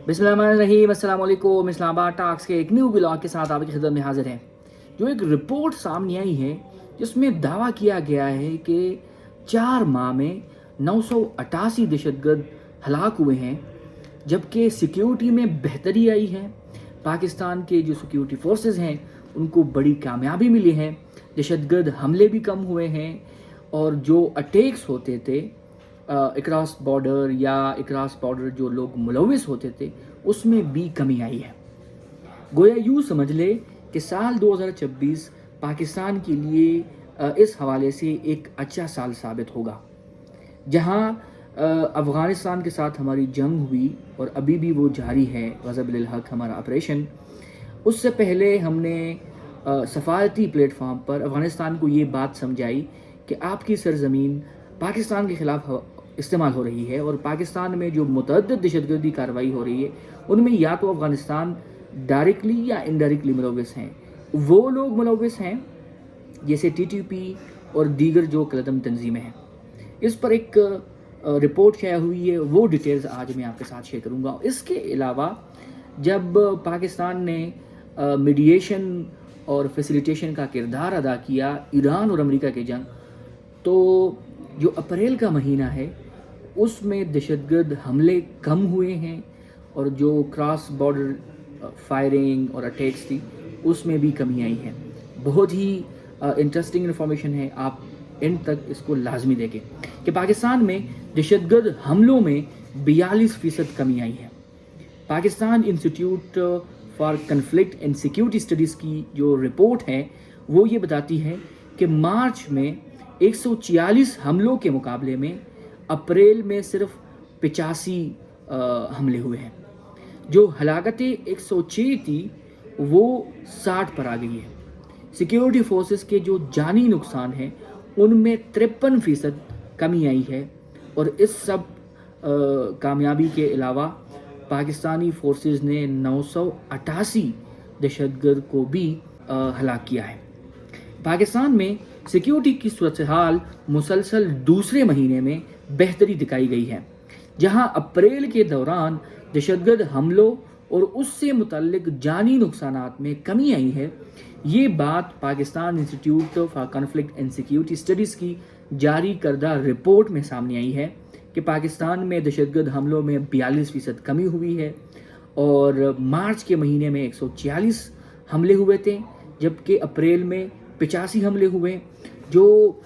बिस्मिल्लाहिर्रहमानिर्रहीम। अस्सलाम वालेकुम। इस्लामाबाद टॉक्स के एक न्यू ब्लॉग के साथ आपकी खिदमत में हाजिर हैं। जो एक रिपोर्ट सामने आई है जिसमें दावा किया गया है कि 4 माह में 988 दहशतगर्द हलाक हुए हैं, जबकि सिक्योरिटी में बेहतरी आई है। पाकिस्तान के जो सिक्योरिटी फोर्सेस हैं उनको बड़ी कामयाबी मिली है, दहशतगर्द हमले भी कम हुए हैं और जो अटैक्स होते थे अक्रॉस बॉर्डर या अक्रॉस बॉर्डर जो लोग मुलविस होते थे उसमें भी कमी आई है। गोया यूँ समझ ले कि साल 2026 पाकिस्तान के लिए इस हवाले से एक अच्छा साल साबित होगा। जहाँ अफ़गानिस्तान के साथ हमारी जंग हुई और अभी भी वो जारी है, ग़ज़ब लिल हक़ हमारा ऑपरेशन। उससे पहले हमने सफारती प्लेटफॉर्म पर अफ़गानिस्तान को ये बात समझाई कि आपकी सरज़मीन पाकिस्तान के ख़िलाफ़ इस्तेमाल हो रही है और पाकिस्तान में जो मुतअद्दिद दहशतगर्दी कार्रवाई हो रही है उनमें या तो अफ़गानिस्तान डायरेक्टली या इनडायरेक्टली मुलविस हैं। वो लोग मुलविस हैं जैसे TTP और दीगर जो कलदम तंजीमें हैं। इस पर एक रिपोर्ट शाया हुई है, वो डिटेल्स आज मैं आपके साथ शेयर करूँगा। इसके अलावा जब पाकिस्तान ने मीडिएशन और फैसिलिटेशन का किरदार अदा किया ईरान और अमेरिका के जंग, तो जो अप्रैल का महीना है उसमें दहशतगर्द हमले कम हुए हैं और जो क्रॉस बॉर्डर फायरिंग और अटैक्स थी उसमें भी कमी आई है। बहुत ही इंटरेस्टिंग इन्फॉर्मेशन है, आप एंड तक इसको लाजमी देखें कि पाकिस्तान में दहशतगर्द हमलों में 42% कमी आई है। Pakistan institute for conflict and security studies की जो रिपोर्ट है वो ये बताती है कि मार्च में 146 हमलों के मुकाबले में अप्रैल में सिर्फ 85 हमले हुए हैं। जो हलाकतें 106 थी वो 60 पर आ गई है। सिक्योरिटी फोर्सेस के जो जानी नुकसान हैं उनमें 53% कमी आई है और इस सब कामयाबी के अलावा पाकिस्तानी फोर्सेस ने 988 दहशतगर्द को भी हलाक किया है। पाकिस्तान में सिक्योरिटी की सूरत हाल मुसलसल दूसरे महीने में बेहतरी दिखाई गई है, जहां अप्रैल के दौरान दहशतगर्द हमलों और उससे मुतल्लिक जानी नुकसानात में कमी आई है। ये बात Pakistan institute for conflict and security studies की जारी करदा रिपोर्ट में सामने आई है कि पाकिस्तान में दहशतगर्द हमलों में 42% कमी हुई है और मार्च के महीने में 146 हमले हुए थे, जबकि अप्रैल में 85 हमले हुए। जो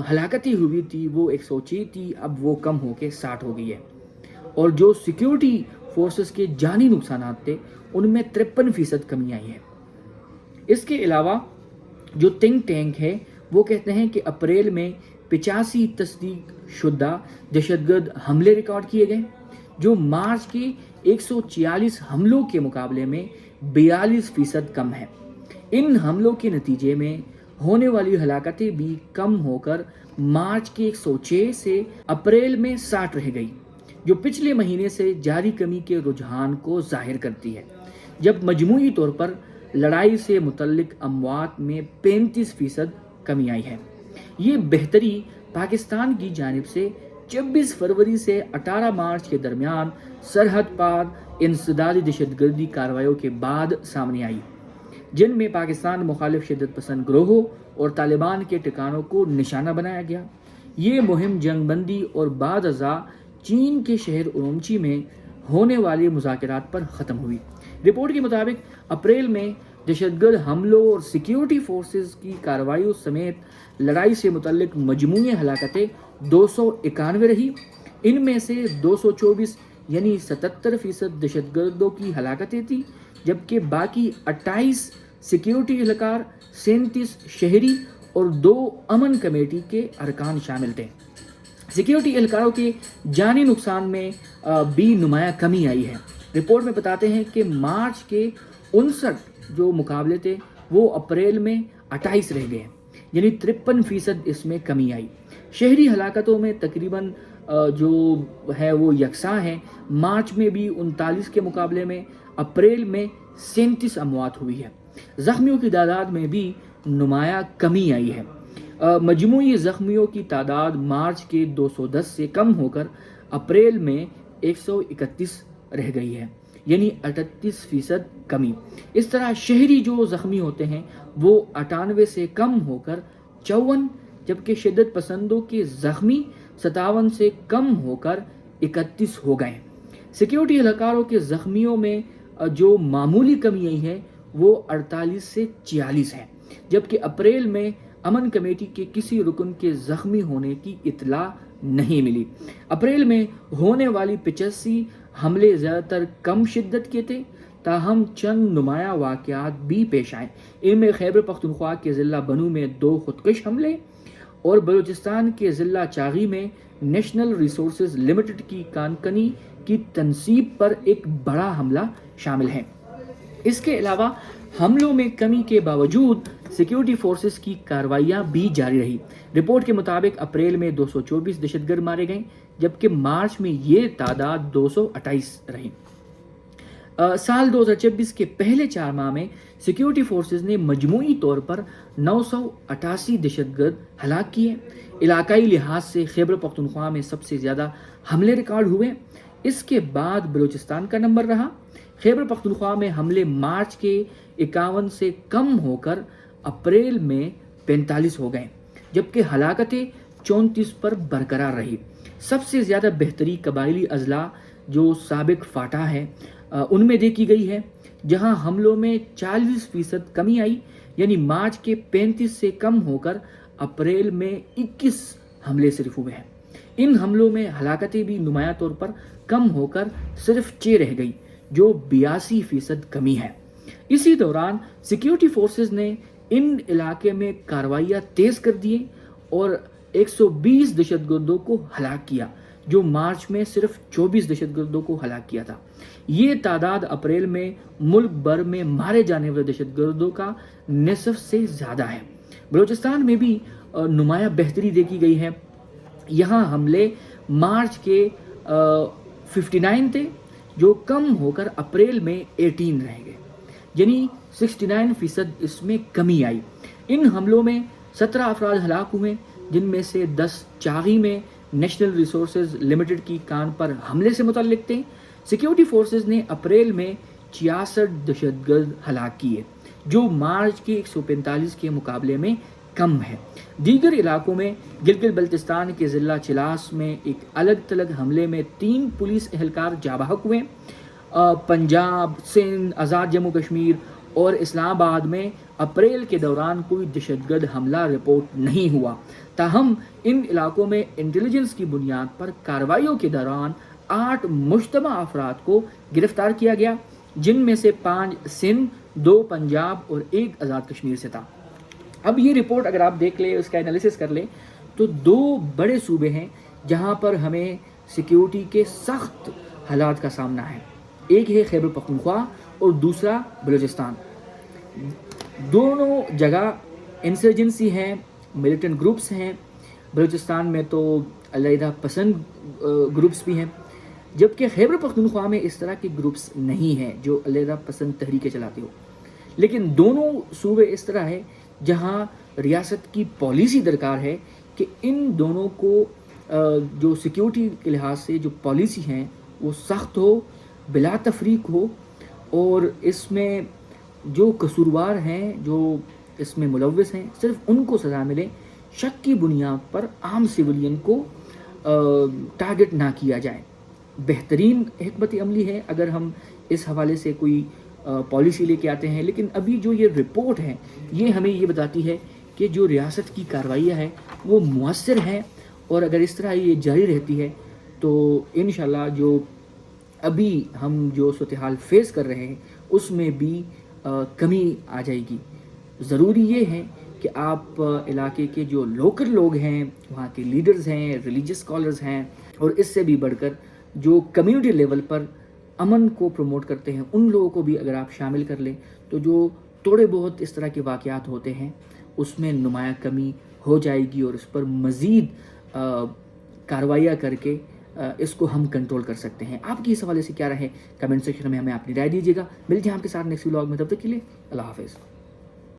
हलाकतें हुई थी वो 106 थी, अब वो कम होकर 60 हो गई है और जो सिक्योरिटी फोर्सेस के जानी नुकसानात थे उनमें 53% कमी आई है। इसके अलावा जो थिंक टैंक है वो कहते हैं कि अप्रैल में 85 तस्दीक शुदा दहशतगर्द हमले रिकॉर्ड किए गए, जो मार्च के 146 हमलों के मुकाबले में 42% कम है। इन हमलों के नतीजे में होने वाली हलाकतें भी कम होकर मार्च के 106 से अप्रैल में 60 रह गई, जो पिछले महीने से जारी कमी के रुझान को जाहिर करती है। जब मजमूई तौर पर लड़ाई से मुतल्लिक अमवात में 35% कमी आई है। ये बेहतरी पाकिस्तान की जानिब से 26 फरवरी से 18 मार्च के दरमियान सरहद पार इंसदादी दहशतगर्दी कार्रवाइयों के बाद सामने आई, जिनमें पाकिस्तान मुखालिफ शिद्दत पसंद ग्रोहों और तालिबान के ठिकानों को निशाना बनाया गया। ये मुहिम जंगबंदी और बाद अज़ा चीन के शहर उरुमची में होने वाले मुज़ाकरात पर ख़त्म हुई। रिपोर्ट के मुताबिक अप्रैल में दहशतगर्द हमलों और सिक्योरिटी फोर्सेस की कार्रवाइयों समेत लड़ाई से मुतल्लिक मजमूई हलाकतें 291 रही। इनमें से 224 यानी 77% दहशतगर्दों की हलाकतें थी, जबकि बाकी 28 सिक्योरिटी एहलकार, 37 शहरी और 2 अमन कमेटी के अरकान शामिल थे। सिक्योरिटी एहलकारों के जानी नुकसान में भी नुमाया कमी आई है। रिपोर्ट में बताते हैं कि मार्च के 59 जो मुकाबले थे वो अप्रैल में 28 रह गए, यानी 53% इसमें कमी आई। शहरी हलाकतों में तकरीबन जो है वो यकसा है। मार्च में भी 39 के मुकाबले में अप्रैल में 37 अमवात हुई है। ज़ख्मियों की तादाद में भी नुमाया कमी आई है। मजमूई ज़ख्मियों की तादाद मार्च के 210 से कम होकर अप्रैल में 131 रह गई है। यानी 38% कमी। इस तरह शहरी जो ज़ख्मी होते हैं वो 98 से कम होकर 54, जबकि शिद्दत पसंदों के ज़ख्मी 57 से कम होकर 31 हो गए। सिक्योरिटी एहलकारों के ज़ख्मियों में जो मामूली कमी आई है वो 48 से 46 है, जबकि अप्रैल में अमन कमेटी के किसी रुकन के ज़ख्मी होने की इतला नहीं मिली। अप्रैल में होने वाली 85 हमले ज़्यादातर कम शिद्दत के थे, ताहम चंद नुमाया वाक़यात भी पेश आए। इनमें खैबर पख्तूनख्वा के ज़िला बनू में 2 खुदकश हमले और बलूचिस्तान के ज़िला चागी में नेशनल रिसोर्सेज लिमिटेड की कानकनी की तनसीब पर एक बड़ा हमला शामिल है। इसके अलावा हमलों में कमी के बावजूद सिक्योरिटी फोर्सेस की कार्रवाइयां भी जारी रही। रिपोर्ट के मुताबिक अप्रैल में 224 दहशतगर्द मारे गए, जबकि मार्च में ये तादाद 228 रही। साल 2026 के पहले 4 माह में सिक्योरिटी फोर्सेस ने मजमूई तौर पर 988 दहशतगर्द हलाक किए। इलाकाई लिहाज से खैबर पख्तूनख्वा में सबसे ज़्यादा हमले रिकॉर्ड हुए। इसके बाद बलूचिस्तान का नंबर रहा। खैबर पख्तूनख्वा में हमले मार्च के 51 से कम होकर अप्रैल में 45 हो गए, जबकि हलाकतें 34 पर बरकरार रही। सबसे ज़्यादा बेहतरी कबायली अजला जो साबिक फाटा है उनमें देखी गई है, जहां हमलों में 40% कमी आई, यानी मार्च के 35 से कम होकर अप्रैल में 21 हमले सिर्फ हुए हैं। इन हमलों में हलाकतें भी नुमाया तौर पर कम होकर सिर्फ 6 रह गई, जो 82% कमी है। इसी दौरान सिक्योरिटी फोर्सेस ने इन इलाके में कार्रवाइयाँ तेज कर दिए और 120 दहशतगर्दों को हलाक किया, जो मार्च में सिर्फ 24 दहशतगर्दों को हलाक किया था। ये तादाद अप्रैल में मुल्क भर में मारे जाने वाले दहशतगर्दों का निसफ से ज़्यादा है। बलूचिस्तान में भी नुमाया बेहतरी देखी गई है। यहाँ हमले मार्च के 59 थे, जो कम होकर अप्रैल में 18 रह गए, यानी 69% इसमें कमी आई। इन हमलों में 17 अफराद हलाक हुए, जिनमें से 10 चागी में नेशनल रिसोर्सेज लिमिटेड की कान पर हमले से मुतल्लिक थे। सिक्योरिटी फोर्सेज ने अप्रैल में 66 दहशतगर्द हलाक किए, जो मार्च के 145 के मुकाबले में कम है। दीगर इलाकों में गिलगित बल्तिस्तान के ज़िला चिलास में एक अलग थलग हमले में 3 पुलिस एहलकार जाबाहक हुए। पंजाब, सिंध, आज़ाद जम्मू कश्मीर और इस्लामाबाद में अप्रैल के दौरान कोई दहशतगर्द हमला रिपोर्ट नहीं हुआ। ताहम इन इलाकों में इंटेलिजेंस की बुनियाद पर कार्रवाइयों के दौरान 8 मुश्तबा अफराद को गिरफ्तार किया गया, जिनमें से 5 सिंध, 2 पंजाब और 1 आज़ाद कश्मीर से था। अब ये रिपोर्ट अगर आप देख ले, उसका एनालिसिस कर ले, तो 2 बड़े सूबे हैं जहाँ पर हमें सिक्योरिटी के सख्त हालात का सामना है। एक है खैबर पख्तूनख्वा और दूसरा बलूचिस्तान। दोनों जगह इंसर्जेंसी है, मिलिटेंट ग्रुप्स हैं। बलूचिस्तान में तो अलहदा पसंद ग्रुप्स भी हैं, जबकि खैबर पख्तूनख्वा में इस तरह के ग्रुप्स नहीं हैं जो अलहदा पसंद तहरीकें चलाते हो। लेकिन दोनों सूबे इस तरह है जहां रियासत की पॉलिसी दरकार है कि इन दोनों को जो सिक्योरिटी के लिहाज से जो पॉलिसी हैं वो सख्त हो, बिला तफरीक हो, और इसमें जो कसूरवार हैं, जो इसमें मुलव्विस हैं, सिर्फ उनको सज़ा मिले। शक की बुनियाद पर आम सिविलियन को टारगेट ना किया जाए। बेहतरीन हिकमत अमली है अगर हम इस हवाले से कोई पॉलिसी लेके आते हैं। लेकिन अभी जो ये रिपोर्ट है ये हमें ये बताती है कि जो रियासत की कार्रवाइयाँ हैं वो मुअस्सर हैं, और अगर इस तरह ये जारी रहती है तो इंशाल्लाह जो अभी हम जो सूरत-ए-हाल फेस कर रहे हैं उसमें भी कमी आ जाएगी। ज़रूरी ये है कि आप इलाके के जो लोकल लोग हैं, वहाँ के लीडर्स हैं, रिलीजियस स्कॉलर्स हैं, और इससे भी बढ़कर जो कम्युनिटी लेवल पर अमन को प्रमोट करते हैं, उन लोगों को भी अगर आप शामिल कर लें तो जो थोड़े बहुत इस तरह के वाक़यात होते हैं उसमें नुमाया कमी हो जाएगी, और इस पर मज़ीद कार्रवाइयाँ करके इसको हम कंट्रोल कर सकते हैं। आपकी इस हवाले से क्या राय है? कमेंट सेक्शन में हमें अपनी राय दीजिएगा। मिलते हैं आपके साथ नेक्स्ट व्लॉग में, तब तक के लिए अल्लाह हाफ़िज़।